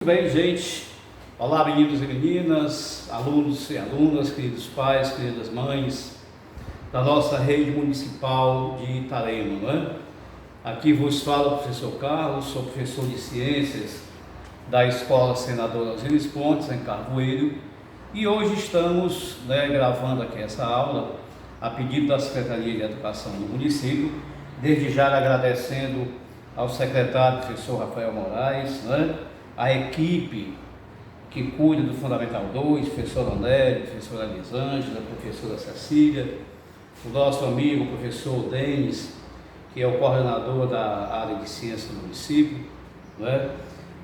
Bem, gente, olá meninos e meninas, alunos e alunas, queridos pais, queridas mães da nossa rede municipal de Itarema, não é? Aqui vos fala o professor Carlos, sou professor de Ciências da Escola Senador Alcides Pontes, em Carvoeiro, e hoje estamos gravando aqui essa aula a pedido da Secretaria de Educação do município, desde já agradecendo ao secretário professor Rafael Moraes, a equipe que cuida do Fundamental 2, professor André, professora Elisângela, professora Cecília, o nosso amigo professor Denis, que é o coordenador da área de ciência do município,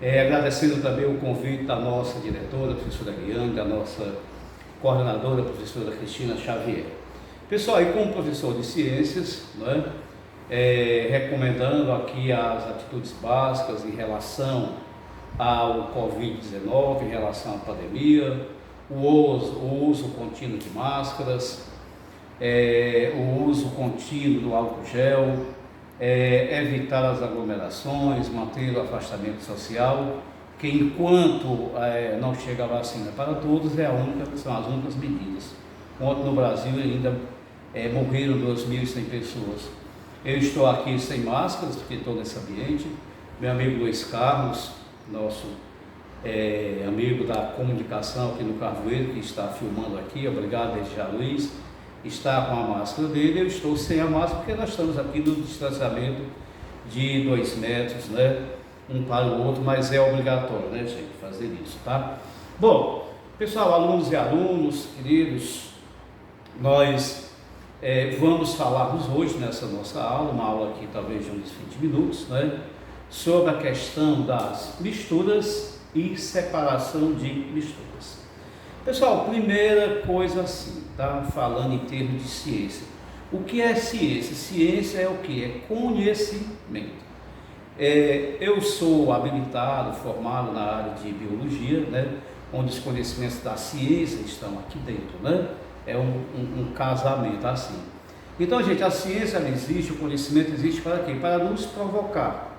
agradecendo também o convite da nossa diretora, a professora Guiane, da nossa coordenadora, a professora Cristina Xavier. Pessoal, e como professor de ciências, recomendando aqui as atitudes básicas em relação ao Covid-19, em relação à pandemia, o uso contínuo de máscaras, o uso contínuo do álcool gel, evitar as aglomerações, manter o afastamento social, que enquanto não chega a vacina para todos, são as únicas medidas. Ontem no Brasil ainda morreram 2.100 pessoas. Eu estou aqui sem máscaras, porque estou nesse ambiente. Meu amigo Luiz Carlos, nosso amigo da comunicação aqui no Carvoeiro, que está filmando aqui, obrigado desde já, Luiz, está com a máscara dele. Eu estou sem a máscara porque nós estamos aqui no distanciamento de 2 metros, um para o outro, mas é obrigatório, gente, fazer isso, tá? Bom, pessoal, alunos e alunos, queridos, nós vamos falarmos hoje nessa nossa aula, uma aula aqui talvez de uns 20 minutos, sobre a questão das misturas e separação de misturas. Pessoal, primeira coisa assim, falando em termos de ciência. O que é ciência? Ciência é o que? É conhecimento. Eu sou habilitado, formado na área de biologia, onde os conhecimentos da ciência estão aqui dentro, É um casamento assim. Então, gente, a ciência ela existe, o conhecimento existe para quê? Para nos provocar,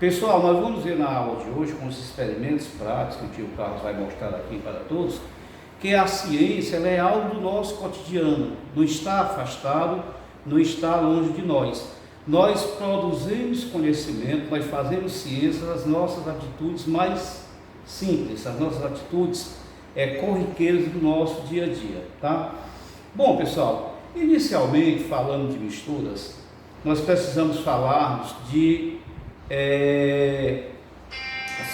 Pessoal, nós vamos ver na aula de hoje, com os experimentos práticos que o tio Carlos vai mostrar aqui para todos, que a ciência ela é algo do nosso cotidiano, não está afastado, não está longe de nós. Nós produzimos conhecimento, nós fazemos ciência das nossas atitudes mais simples, as nossas atitudes corriqueiras do nosso dia a dia, Bom, pessoal, inicialmente falando de misturas, nós precisamos falarmos de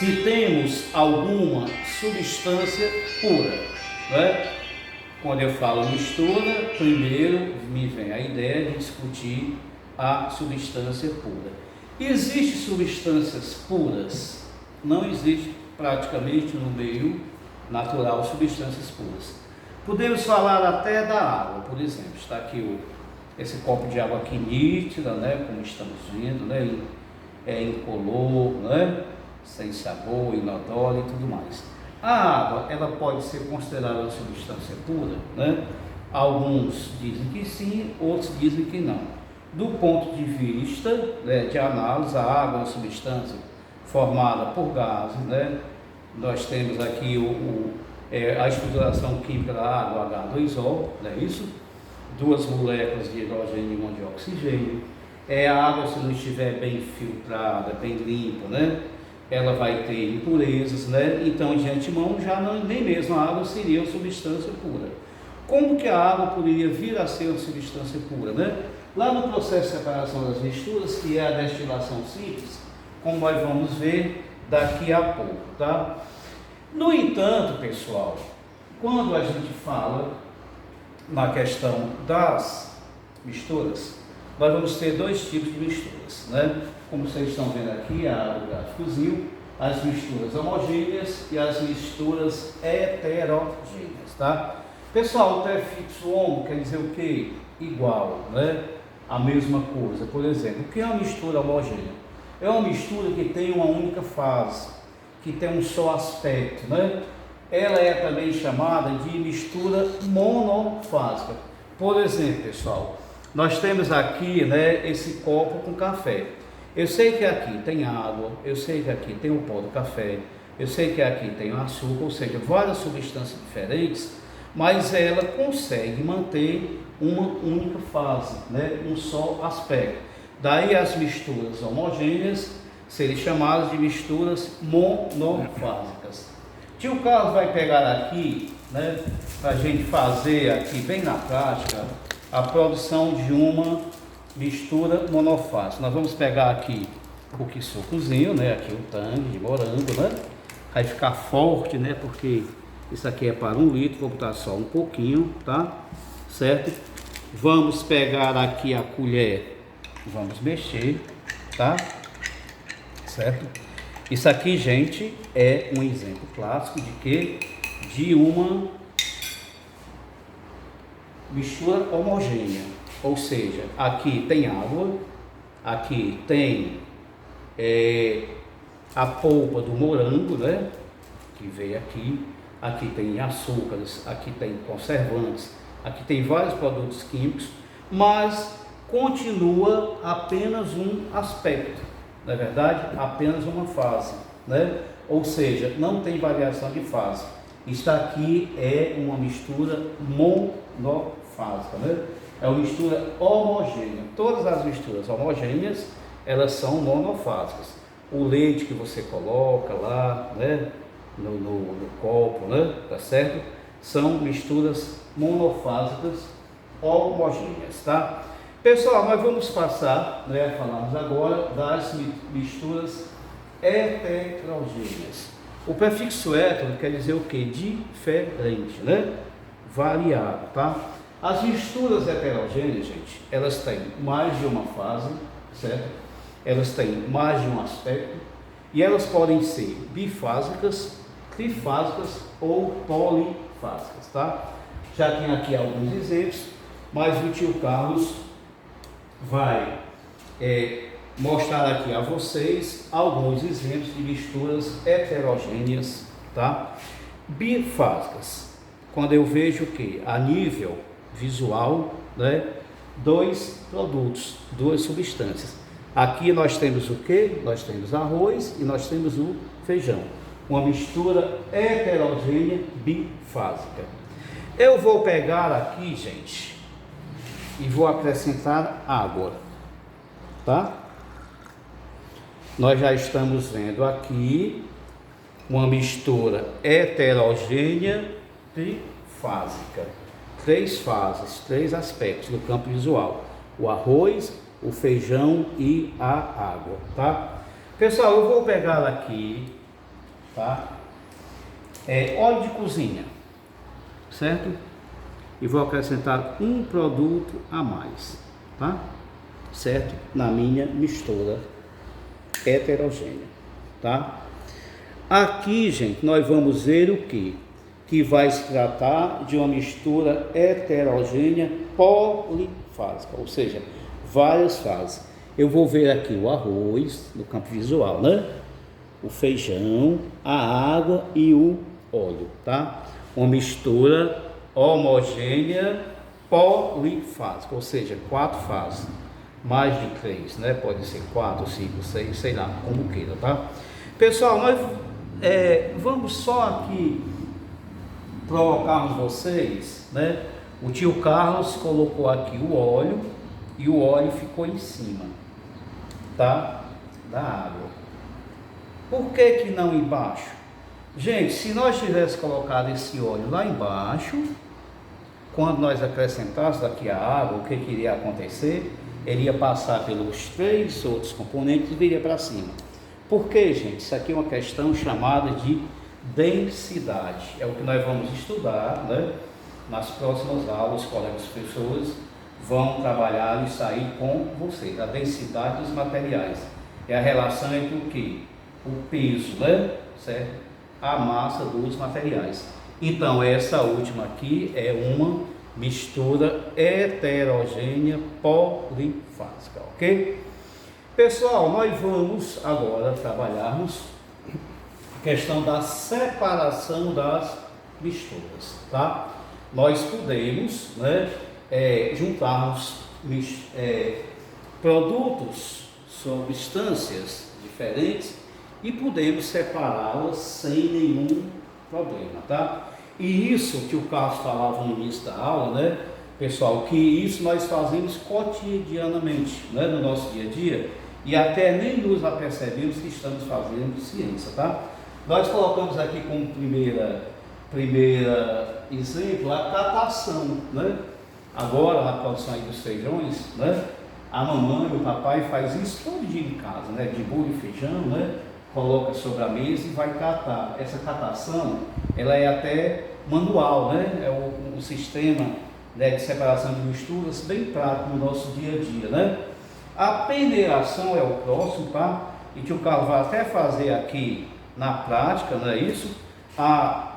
se temos alguma substância pura, Quando eu falo mistura, primeiro me vem a ideia de discutir a substância pura. Existem substâncias puras? Não existe praticamente no meio natural substâncias puras. Podemos falar até da água, por exemplo. Está aqui esse copo de água aqui nítida, como estamos vendo, incolor, sem sabor, inodoro e tudo mais. A água, ela pode ser considerada uma substância pura, Alguns dizem que sim, outros dizem que não. Do ponto de vista de análise, a água é uma substância formada por gases, Nós temos aqui a estruturação química da água, H2O, não é isso? 2 moléculas de hidrogênio e uma de oxigênio. A água, se não estiver bem filtrada, bem limpa, ela vai ter impurezas, Então, de antemão, nem mesmo a água seria uma substância pura. Como que a água poderia vir a ser uma substância pura, Lá no processo de separação das misturas, que é a destilação simples, como nós vamos ver daqui a pouco, No entanto, pessoal, quando a gente fala na questão das misturas, nós vamos ter 2 tipos de misturas, Como vocês estão vendo aqui, o gráficozinho, as misturas homogêneas e as misturas heterogêneas, Pessoal, o T fixo homo quer dizer o quê? Igual, A mesma coisa. Por exemplo, o que é uma mistura homogênea? É uma mistura que tem uma única fase, que tem um só aspecto, Ela é também chamada de mistura monofásica. Por exemplo, pessoal, nós temos aqui, esse copo com café. Eu sei que aqui tem água, eu sei que aqui tem o pó do café, Eu sei que aqui tem açúcar, ou seja, várias substâncias diferentes, mas ela consegue manter uma única fase, né? Um só aspecto. Daí as misturas homogêneas serem chamadas de misturas monofásicas. Tio Carlos vai pegar aqui, né, para a gente fazer aqui bem na prática a produção de uma mistura monofásica. Nós vamos pegar aqui o sucozinho, né, aqui o tangue de morango, né, vai ficar forte, né, porque isso aqui é para 1 litro, vou botar só um pouquinho, tá, certo? Vamos pegar aqui a colher, vamos mexer, tá, certo? Isso aqui, gente, é um exemplo clássico de quê? De uma mistura homogênea, ou seja, aqui tem água, aqui tem a polpa do morango, né, que veio aqui tem açúcares, aqui tem conservantes, aqui tem vários produtos químicos, mas continua apenas um aspecto, não é verdade? Apenas uma fase, né? Ou seja, não tem variação de fase. Isso aqui é uma mistura monofásica, né? É uma mistura homogênea. Todas as misturas homogêneas, elas são monofásicas. O leite que você coloca lá, né, no copo, né, tá certo? São misturas monofásicas homogêneas, tá? Pessoal, nós vamos passar, né, falarmos agora das misturas heterogêneas. O prefixo hétero quer dizer o que? Diferente, né? Variado, tá? As misturas heterogêneas, gente, elas têm mais de uma fase, certo? Elas têm mais de um aspecto e elas podem ser bifásicas, trifásicas ou polifásicas, tá? Já tem aqui alguns exemplos, mas o tio Carlos vai mostrar aqui a vocês alguns exemplos de misturas heterogêneas, tá? Bifásicas, quando eu vejo que a nível visual, né, 2 produtos, 2 substâncias. Aqui nós temos o que? Nós temos arroz e nós temos o feijão. Uma mistura heterogênea bifásica. Eu vou pegar aqui, gente, e vou acrescentar água, tá? Nós já estamos vendo aqui uma mistura heterogênea trifásica. 3 fases, 3 aspectos do campo visual: o arroz, o feijão e a água, tá? Pessoal, eu vou pegar aqui, tá? Óleo de cozinha, certo? E vou acrescentar um produto a mais, tá? Certo? Na minha mistura heterogênea, tá? Aqui, gente, nós vamos ver o que? Que vai se tratar de uma mistura heterogênea polifásica, ou seja, várias fases. Eu vou ver aqui o arroz no campo visual, né? O feijão, a água e o óleo, tá? Uma mistura homogênea polifásica, ou seja, 4 fases, mais de 3, né? Pode ser 4, 5, 6, sei lá, como queira, tá? Pessoal, nós vamos só aqui provocarmos vocês, né? O tio Carlos colocou aqui o óleo e o óleo ficou em cima, tá? Da água. Por que não embaixo? Gente, se nós tivéssemos colocado esse óleo lá embaixo, quando nós acrescentássemos aqui a água, o que iria acontecer? Ele ia passar pelos 3 outros componentes e viria para cima. Por quê, gente? Isso aqui é uma questão chamada de densidade. É o que nós vamos estudar, né? Nas próximas aulas, os colegas professores vão trabalhar e sair com vocês. A densidade dos materiais é a relação entre o que? O peso, né? Certo? A massa dos materiais. Então, essa última aqui é uma mistura heterogênea polifásica, ok? Pessoal, nós vamos agora trabalharmos a questão da separação das misturas, tá? Nós podemos, né, juntarmos produtos, substâncias diferentes e podemos separá-las sem nenhum problema, tá? E isso que o Carlos falava no início da aula, né, pessoal, que isso nós fazemos cotidianamente, né, no nosso dia a dia, e até nem nos apercebemos que estamos fazendo ciência, tá? Nós colocamos aqui como primeira exemplo a catação, né? Agora na produção aí dos feijões, né? A mamãe e o papai faz isso todo dia em casa, né? De bolo e feijão, né? Coloca sobre a mesa e vai catar. Essa catação, ela é até manual, né? É um sistema, né, de separação de misturas bem prático no nosso dia a dia, né? A peneiração é o próximo, tá? E que o Carlos vai até fazer aqui na prática, não é isso? A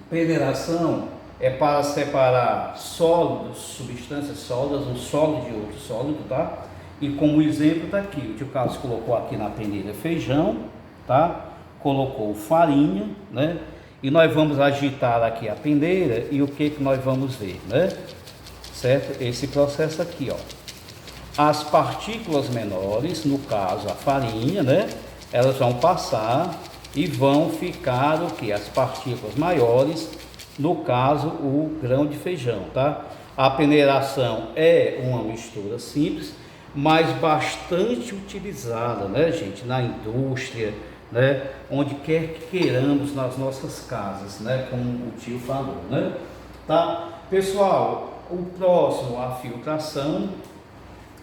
peneiração é para separar sólidos, substâncias sólidas, um sólido de outro sólido, tá? E como exemplo está aqui, o tio Carlos colocou aqui na peneira feijão, tá? Colocou farinha, né? E nós vamos agitar aqui a peneira e o que nós vamos ver, né? Certo? Esse processo aqui, ó. As partículas menores, no caso a farinha, né? Elas vão passar e vão ficar o que? As partículas maiores, no caso o grão de feijão, tá? A peneiração é uma mistura simples, mas bastante utilizada, né, gente, na indústria, né, onde quer que queiramos nas nossas casas, né, como o tio falou, né, tá? Pessoal, o próximo, a filtração,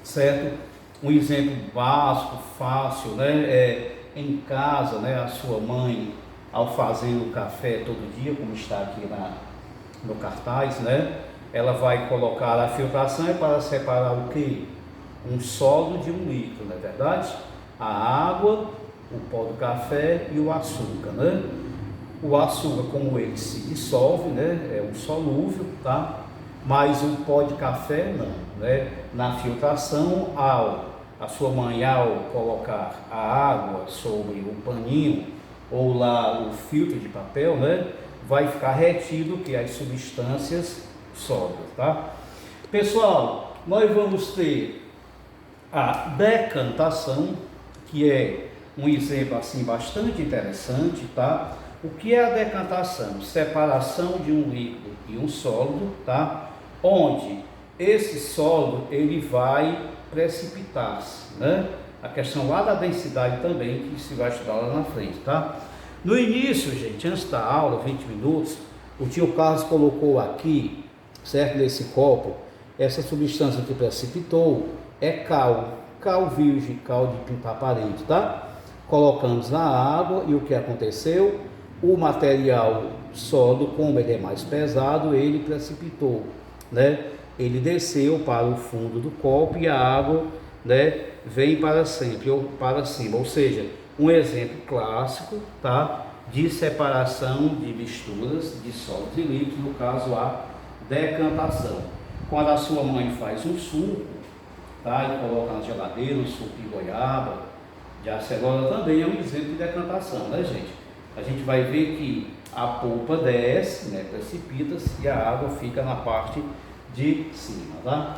certo? Um exemplo básico, fácil, né, em casa, né, a sua mãe, ao fazer o café todo dia, como está aqui no cartaz, né, ela vai colocar a filtração para separar o que? Um sólido de um líquido, não é verdade? A água, o pó do café e o açúcar, né? O açúcar, como ele se dissolve, né, é um solúvel, tá? Mas o pó de café não, né? Na filtração, a sua mãe, ao colocar a água sobre o paninho ou lá o filtro de papel, né, vai ficar retido que as substâncias sólidas, tá? Pessoal, nós vamos ter a decantação, que é um exemplo assim bastante interessante, tá? O que é a decantação? Separação de um líquido e um sólido, tá? Onde esse sólido ele vai precipitar-se, né? A questão lá da densidade também, que se vai estudar lá na frente, tá? No início, gente, antes da aula, 20 minutos, o tio Carlos colocou aqui, certo? Nesse copo, essa substância que precipitou é cal virgem, cal de pintar parede, tá? Colocamos na água e o que aconteceu? O material sólido, como ele é mais pesado, ele precipitou, né? Ele desceu para o fundo do copo e a água, né, vem para sempre ou para cima, ou seja, um exemplo clássico, tá, de separação de misturas de sólidos e líquidos, no caso a decantação. Quando a sua mãe faz um suco, tá, e coloca na geladeira, um suco de goiaba, de acerola, também é um exemplo de decantação, né, gente? A gente vai ver que a polpa desce, né, precipita-se e a água fica na parte de cima, tá?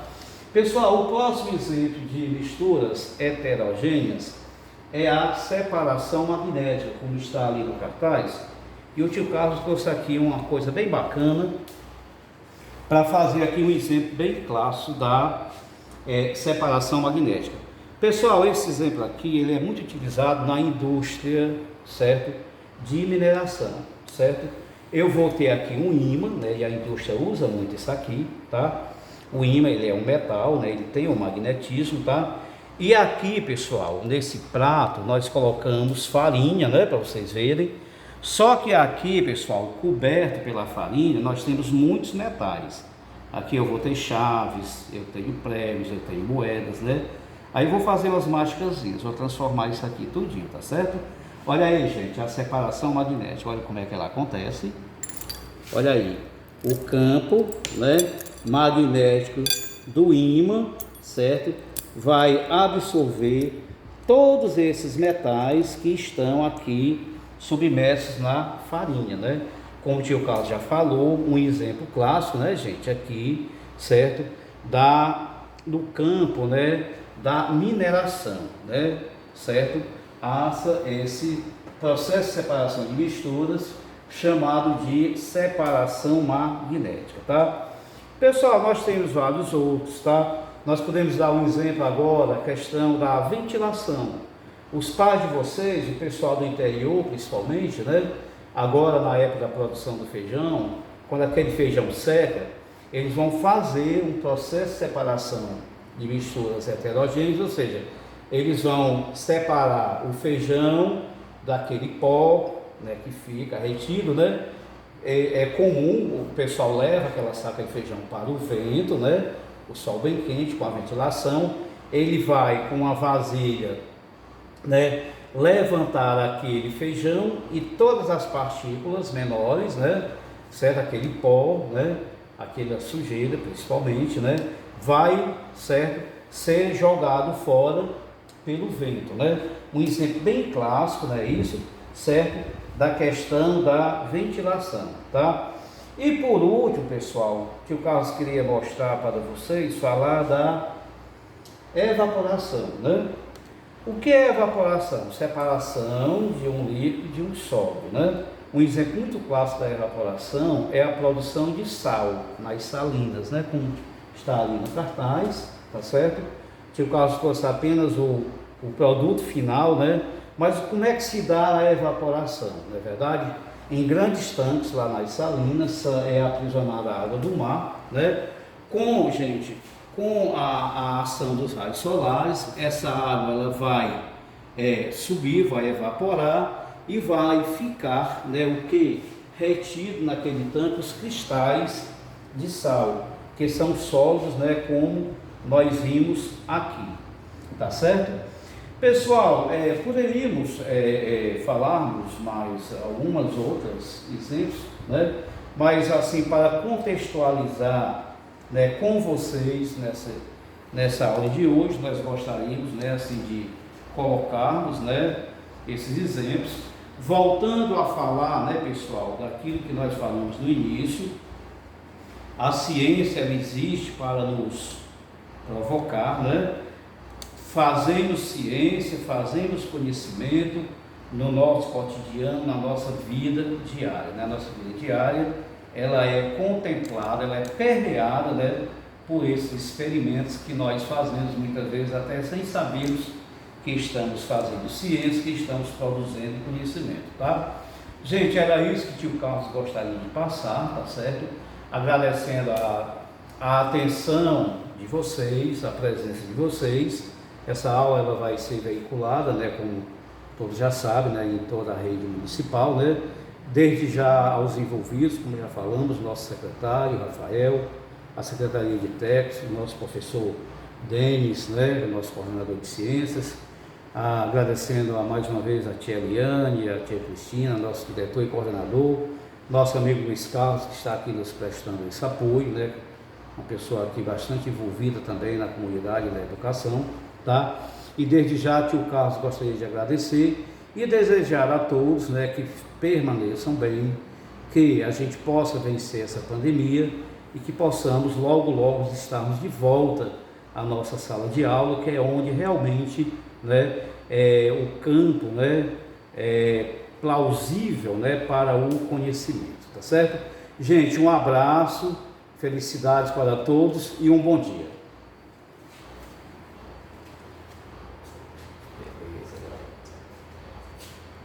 Pessoal, o próximo exemplo de misturas heterogêneas é a separação magnética, como está ali no cartaz. E o tio Carlos trouxe aqui uma coisa bem bacana para fazer aqui um exemplo bem clássico da separação magnética. Pessoal, esse exemplo aqui ele é muito utilizado na indústria, certo? De mineração, certo? Eu vou ter aqui um ímã, né? E a indústria usa muito isso aqui, tá? O ímã ele é um metal, né? Ele tem um magnetismo, tá? E aqui, pessoal, nesse prato nós colocamos farinha, né? Para vocês verem. Só que aqui, pessoal, coberto pela farinha, nós temos muitos metais. Aqui eu vou ter chaves, eu tenho prêmios, eu tenho moedas, né? Aí eu vou fazer umas mágicazinhas, vou transformar isso aqui tudinho, tá certo? Olha aí, gente, a separação magnética, olha como é que ela acontece. Olha aí, o campo, né, magnético do ímã, certo? Vai absorver todos esses metais que estão aqui submersos na farinha, né? Como o tio Carlos já falou, um exemplo clássico, né, gente, aqui, certo? Do campo, né, da mineração, né, certo? esse processo de separação de misturas, chamado de separação magnética, tá? Pessoal, nós temos vários outros, tá? Nós podemos dar um exemplo agora, a questão da ventilação. Os pais de vocês, o pessoal do interior principalmente, né? Agora na época da produção do feijão, quando aquele feijão seca, eles vão fazer um processo de separação de misturas heterogêneas, ou seja, eles vão separar o feijão daquele pó, né, que fica retido, né? É comum, o pessoal leva aquela saca de feijão para o vento, né? O sol bem quente, com a ventilação, ele vai com uma vasilha, né, levantar aquele feijão e todas as partículas menores, né, certo? Aquele pó, né, aquela sujeira principalmente, né, vai, certo, ser jogado fora pelo vento, né? Um exemplo bem clássico, né, isso, certo? Da questão da ventilação, tá? E por último, pessoal, que o Carlos queria mostrar para vocês, falar da evaporação, né? O que é evaporação? Separação de um líquido e de um sólido, né? Um exemplo muito clássico da evaporação é a produção de sal nas salinas, né? Como está ali no cartaz, tá certo? Que o Carlos trouxe apenas o produto final, né? Mas como é que se dá a evaporação? Não é verdade? Em grandes tanques lá nas salinas é aprisionada a água do mar, né? Com a ação dos raios solares, essa água ela vai subir, vai evaporar e vai ficar, né, o que? Retido naquele tanque os cristais de sal, que são sólidos, né, como nós vimos aqui, tá certo? Pessoal, poderíamos falarmos mais algumas outras exemplos, né? Mas assim, para contextualizar, né, com vocês nessa aula de hoje, nós gostaríamos, né, assim, de colocarmos, né, esses exemplos, voltando a falar, né, pessoal, daquilo que nós falamos no início. A ciência ela existe para nos provocar, né? Fazemos ciência, fazemos conhecimento no nosso cotidiano, na nossa vida diária. Na nossa vida diária, ela é contemplada, ela é permeada, né, por esses experimentos que nós fazemos muitas vezes até sem sabermos que estamos fazendo ciência, que estamos produzindo conhecimento, tá? Gente, era isso que o tio Carlos gostaria de passar, tá certo? Agradecendo a atenção de vocês, a presença de vocês. Essa aula ela vai ser veiculada, né, como todos já sabem, né, em toda a rede municipal, né, desde já aos envolvidos, como já falamos, nosso secretário, Rafael, a Secretaria de Técnicos, o nosso professor Denis, né, o nosso coordenador de ciências, agradecendo mais uma vez a tia Eliane, a tia Cristina, nosso diretor e coordenador, nosso amigo Luiz Carlos, que está aqui nos prestando esse apoio, né, uma pessoa aqui bastante envolvida também na comunidade da educação, tá? E desde já, tio Carlos, gostaria de agradecer e desejar a todos, né, que permaneçam bem, que a gente possa vencer essa pandemia e que possamos logo estarmos de volta à nossa sala de aula, que é onde realmente, né, o campo, né, é plausível, né, para o conhecimento, tá certo? Gente, um abraço, felicidades para todos e um bom dia.